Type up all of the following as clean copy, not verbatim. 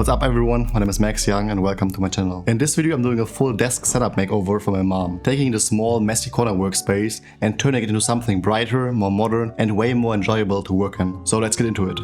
What's up everyone, my name is Max Young and welcome to my channel. In this video I'm doing a full desk setup makeover for my mom, taking the small messy corner workspace and turning it into something brighter, more modern and way more enjoyable to work in. So let's get into it.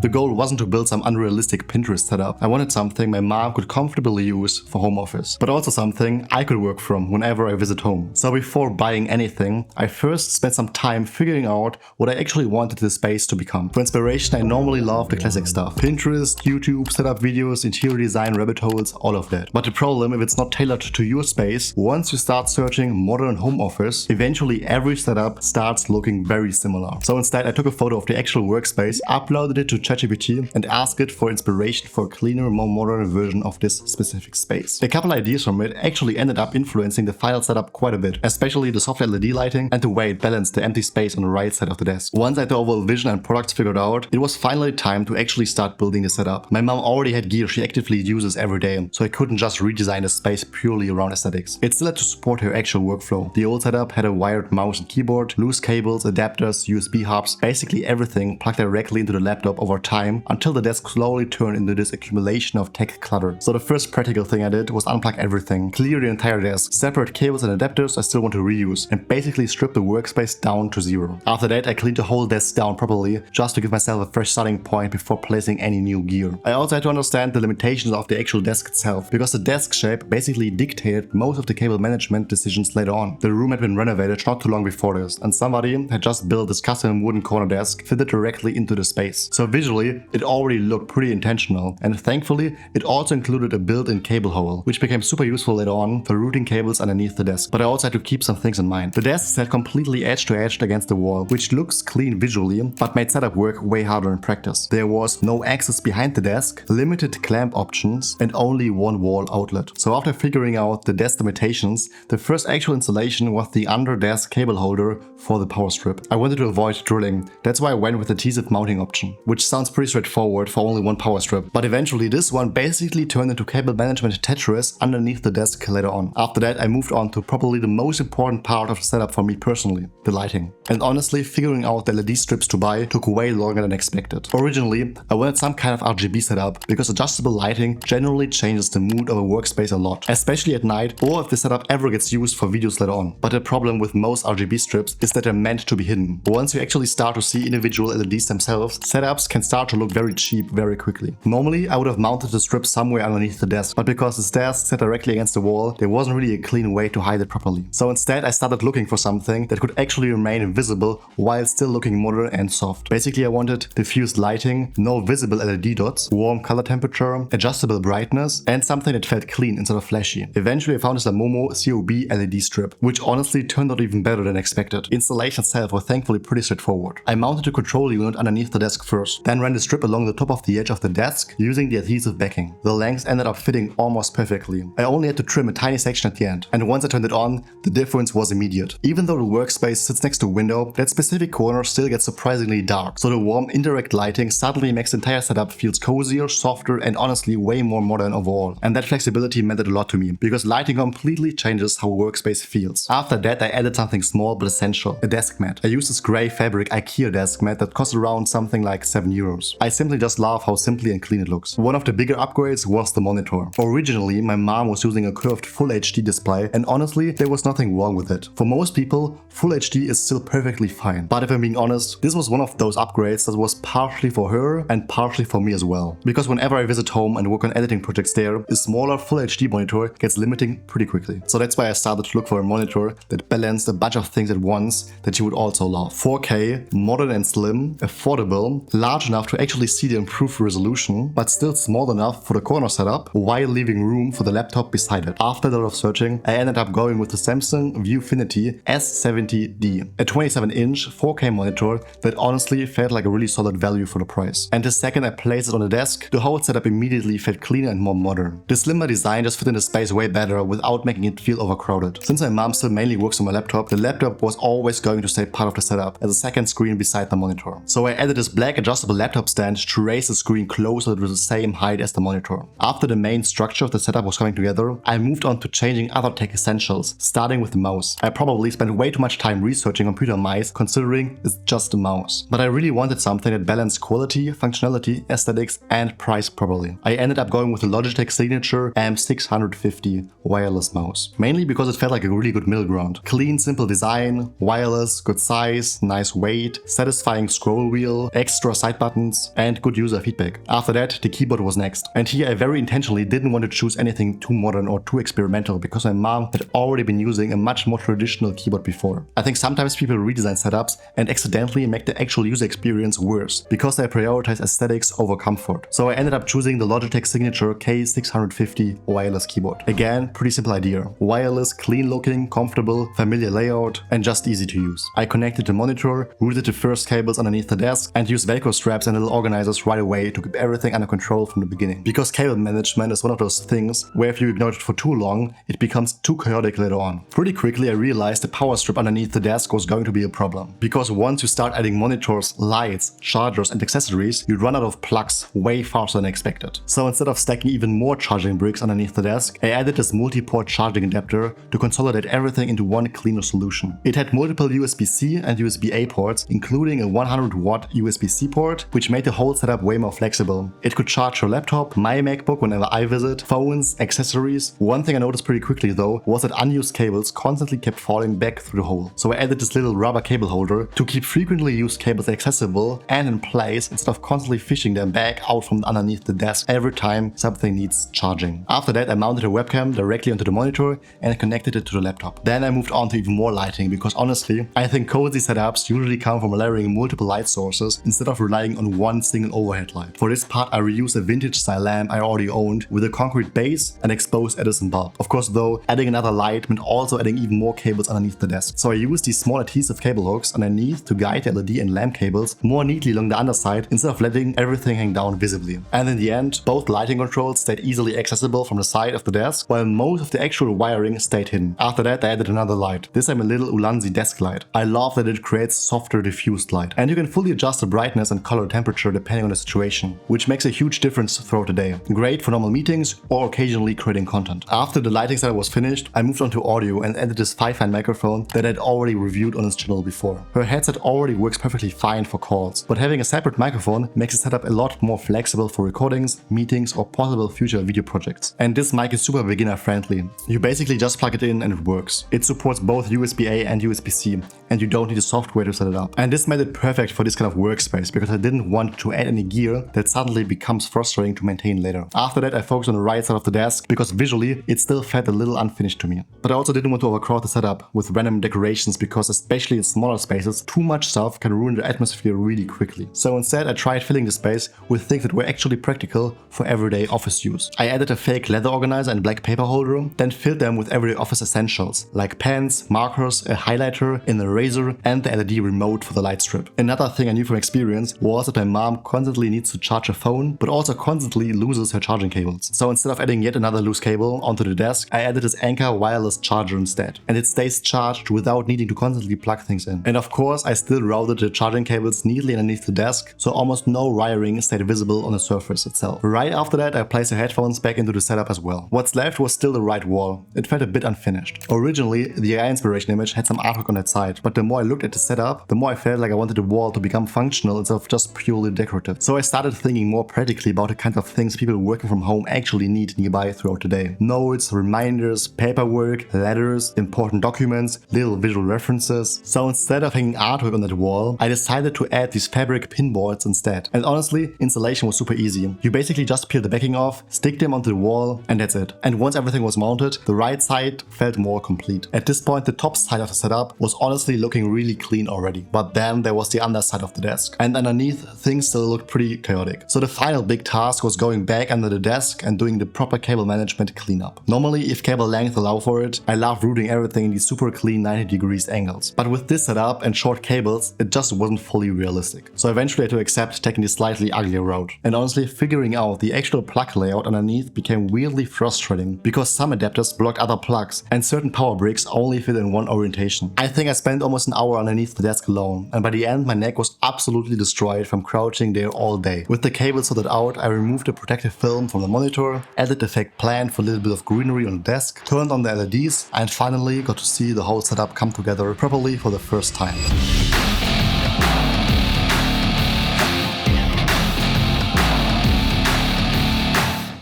The goal wasn't to build some unrealistic Pinterest setup. I wanted something my mom could comfortably use for home office, but also something I could work from whenever I visit home. So before buying anything, I first spent some time figuring out what I actually wanted the space to become. For inspiration, I normally love the classic stuff. Pinterest, YouTube, setup videos, interior design, rabbit holes, all of that. But the problem, if it's not tailored to your space, once you start searching modern home office, eventually every setup starts looking very similar. So instead, I took a photo of the actual workspace, uploaded it to ChatGPT and ask it for inspiration for a cleaner, more modern version of this specific space. A couple ideas from it actually ended up influencing the final setup quite a bit, especially the soft LED lighting and the way it balanced the empty space on the right side of the desk. Once I had the overall vision and products figured out, it was finally time to actually start building the setup. My mom already had gear she actively uses every day, so I couldn't just redesign the space purely around aesthetics. It still had to support her actual workflow. The old setup had a wired mouse and keyboard, loose cables, adapters, USB hubs, basically everything plugged directly into the laptop over time until the desk slowly turned into this accumulation of tech clutter. So the first practical thing I did was unplug everything, clear the entire desk, separate cables and adapters I still want to reuse, and basically strip the workspace down to zero. After that I cleaned the whole desk down properly just to give myself a fresh starting point before placing any new gear. I also had to understand the limitations of the actual desk itself, because the desk shape basically dictated most of the cable management decisions later on. The room had been renovated not too long before this, and somebody had just built this custom wooden corner desk fitted directly into the space. So visually it already looked pretty intentional, and thankfully it also included a built-in cable hole, which became super useful later on for routing cables underneath the desk. But I also had to keep some things in mind. The desk sat completely edge to edge against the wall, which looks clean visually, but made setup work way harder in practice. There was no access behind the desk, limited clamp options, and only one wall outlet. So after figuring out the desk limitations, the first actual installation was the under-desk cable holder for the power strip. I wanted to avoid drilling, that's why I went with the adhesive mounting option, which sounds pretty straightforward for only one power strip, but eventually this one basically turned into cable management Tetris underneath the desk later on. After that I moved on to probably the most important part of the setup for me personally, the lighting. And honestly, figuring out the LED strips to buy took way longer than expected. Originally I wanted some kind of RGB setup because adjustable lighting generally changes the mood of a workspace a lot, especially at night or if the setup ever gets used for videos later on. But the problem with most RGB strips is that they're meant to be hidden. Once you actually start to see individual LEDs themselves, setups can start to look very cheap very quickly. Normally I would have mounted the strip somewhere underneath the desk, but because the desk sat directly against the wall, there wasn't really a clean way to hide it properly. So instead I started looking for something that could actually remain invisible while still looking modern and soft. Basically I wanted diffused lighting, no visible LED dots, warm color temperature, adjustable brightness, and something that felt clean instead of flashy. Eventually I found this Lamomo COB LED strip, which honestly turned out even better than expected. Installation itself was thankfully pretty straightforward. I mounted the control unit underneath the desk first, then ran the strip along the top of the edge of the desk using the adhesive backing. The length ended up fitting almost perfectly. I only had to trim a tiny section at the end, and once I turned it on, the difference was immediate. Even though the workspace sits next to a window, that specific corner still gets surprisingly dark, so the warm indirect lighting suddenly makes the entire setup feels cozier, softer, and honestly way more modern overall. And that flexibility meant a lot to me, because lighting completely changes how a workspace feels. After that I added something small but essential, a desk mat. I used this grey fabric Ikea desk mat that cost around something like €7. I simply just love how simply and clean it looks. One of the bigger upgrades was the monitor. Originally my mom was using a curved Full HD display, and honestly there was nothing wrong with it. For most people Full HD is still perfectly fine, but if I'm being honest, this was one of those upgrades that was partially for her and partially for me as well. Because whenever I visit home and work on editing projects there, a smaller Full HD monitor gets limiting pretty quickly. So that's why I started to look for a monitor that balanced a bunch of things at once that she would also love. 4K, modern and slim, affordable, large enough to actually see the improved resolution, but still small enough for the corner setup while leaving room for the laptop beside it. After a lot of searching, I ended up going with the Samsung Viewfinity S70D, a 27-inch 4K monitor that honestly felt like a really solid value for the price. And the second I placed it on the desk, the whole setup immediately felt cleaner and more modern. The slimmer design just fit in the space way better without making it feel overcrowded. Since my mom still mainly works on my laptop, the laptop was always going to stay part of the setup as a second screen beside the monitor. So I added this black adjustable laptop stand to raise the screen closer to the same height as the monitor. After the main structure of the setup was coming together, I moved on to changing other tech essentials, starting with the mouse. I probably spent way too much time researching computer mice considering it's just a mouse. But I really wanted something that balanced quality, functionality, aesthetics and price properly. I ended up going with the Logitech Signature M650 wireless mouse. Mainly because it felt like a really good middle ground. Clean, simple design, wireless, good size, nice weight, satisfying scroll wheel, extra side buttons and good user feedback. After that, the keyboard was next. And here I very intentionally didn't want to choose anything too modern or too experimental because my mom had already been using a much more traditional keyboard before. I think sometimes people redesign setups and accidentally make the actual user experience worse because they prioritize aesthetics over comfort. So I ended up choosing the Logitech Signature K650 wireless keyboard. Again, pretty simple idea. Wireless, clean looking, comfortable, familiar layout and just easy to use. I connected the monitor, routed the first cables underneath the desk and used Velcro straps and little organizers right away to keep everything under control from the beginning. Because cable management is one of those things where if you ignore it for too long, it becomes too chaotic later on. Pretty quickly I realized the power strip underneath the desk was going to be a problem. Because once you start adding monitors, lights, chargers and accessories, you'd run out of plugs way faster than expected. So instead of stacking even more charging bricks underneath the desk, I added this multi-port charging adapter to consolidate everything into one cleaner solution. It had multiple USB-C and USB-A ports, including a 100-watt USB-C port, which made the whole setup way more flexible. It could charge your laptop, my MacBook whenever I visit, phones, accessories. One thing I noticed pretty quickly though was that unused cables constantly kept falling back through the hole. So I added this little rubber cable holder to keep frequently used cables accessible and in place instead of constantly fishing them back out from underneath the desk every time something needs charging. After that I mounted a webcam directly onto the monitor and connected it to the laptop. Then I moved on to even more lighting because honestly I think cozy setups usually come from layering multiple light sources instead of relying on one single overhead light. For this part I reused a vintage style lamp I already owned with a concrete base and exposed Edison bulb. Of course though, adding another light meant also adding even more cables underneath the desk. So I used these small adhesive cable hooks underneath to guide the LED and lamp cables more neatly along the underside instead of letting everything hang down visibly. And in the end, both lighting controls stayed easily accessible from the side of the desk, while most of the actual wiring stayed hidden. After that I added another light. This time a little Ulanzi desk light. I love that it creates softer diffused light. And you can fully adjust the brightness and color temperature depending on the situation, which makes a huge difference throughout the day. Great for normal meetings or occasionally creating content. After the lighting setup was finished, I moved on to audio and added this 5-fan microphone that I'd already reviewed on his channel before. Her headset already works perfectly fine for calls, but having a separate microphone makes the setup a lot more flexible for recordings, meetings or possible future video projects. And this mic is super beginner friendly. You basically just plug it in and it works. It supports both USB-A and USB-C and you don't need a software to set it up. And this made it perfect for this kind of workspace because I didn't want to add any gear that suddenly becomes frustrating to maintain later. After that I focused on the right side of the desk because visually it still felt a little unfinished to me. But I also didn't want to overcrowd the setup with random decorations because especially in smaller spaces, too much stuff can ruin the atmosphere really quickly. So instead I tried filling the space with things that were actually practical for everyday office use. I added a fake leather organizer and black paper holder, then filled them with everyday office essentials like pens, markers, a highlighter, an eraser and the LED remote for the light strip. Another thing I knew from experience was that my mom constantly needs to charge her phone but also constantly loses her charging cables. So instead of adding yet another loose cable onto the desk, I added this Anker wireless charger instead, and it stays charged without needing to constantly plug things in. And of course I still routed the charging cables neatly underneath the desk so almost no wiring stayed visible on the surface itself. Right after that I placed the headphones back into the setup as well. What's left was still the right wall. It felt a bit unfinished. Originally the AI inspiration image had some artwork on that side, but the more I looked at the setup, the more I felt like I wanted the wall to become functional instead of just purely decorative. So I started thinking more practically about the kind of things people working from home actually need nearby throughout the day. Notes, reminders, paperwork, letters, important documents, little visual references. So instead of hanging artwork on that wall, I decided to add these fabric pinboards instead. And honestly, installation was super easy. You basically just peel the backing off, stick them onto the wall, and that's it. And once everything was mounted, the right side felt more complete. At this point, the top side of the setup was honestly looking really clean already. But then there was the underside of the desk. And underneath, things still looked pretty chaotic. So the final big task was going back under the desk and doing the proper cable management cleanup. Normally, if cable length allow for it, I love routing everything in these super clean 90 degrees angles. But with this setup and short cables, it just wasn't fully realistic. So eventually I had to accept taking the slightly uglier route. And honestly, figuring out the actual plug layout underneath became weirdly frustrating because some adapters block other plugs and certain power bricks only fit in one orientation. I think I spent almost an hour underneath the desk alone, and by the end my neck was absolutely destroyed from crouching there all day. With the cable sorted out, I removed the protective film from the monitor, added the fake plant for a little bit of greenery on the desk, turned on the LEDs, and finally got to see the whole setup come together properly for the first time.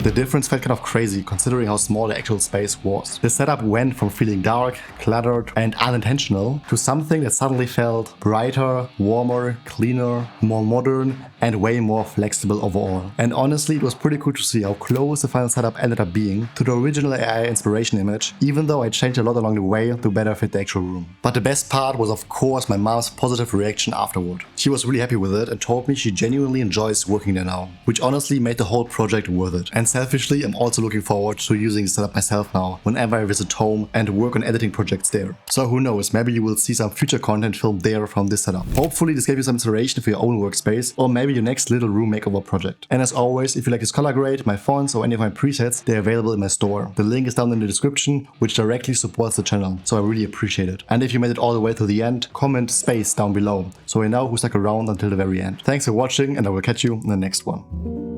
The difference felt kind of crazy considering how small the actual space was. The setup went from feeling dark, cluttered and unintentional to something that suddenly felt brighter, warmer, cleaner, more modern and way more flexible overall. And honestly, it was pretty cool to see how close the final setup ended up being to the original AI inspiration image, even though I changed a lot along the way to better fit the actual room. But the best part was of course my mom's positive reaction afterward. She was really happy with it and told me she genuinely enjoys working there now, which honestly made the whole project worth it. And selfishly, I'm also looking forward to using the setup myself now whenever I visit home and work on editing projects there. So who knows, maybe you will see some future content filmed there from this setup. Hopefully this gave you some inspiration for your own workspace or maybe your next little room makeover project. And as always, if you like this color grade, my fonts or any of my presets, they're available in my store. The link is down in the description, which directly supports the channel, so I really appreciate it. And if you made it all the way to the end, comment space down below so I know who stuck around until the very end. Thanks for watching and I will catch you in the next one.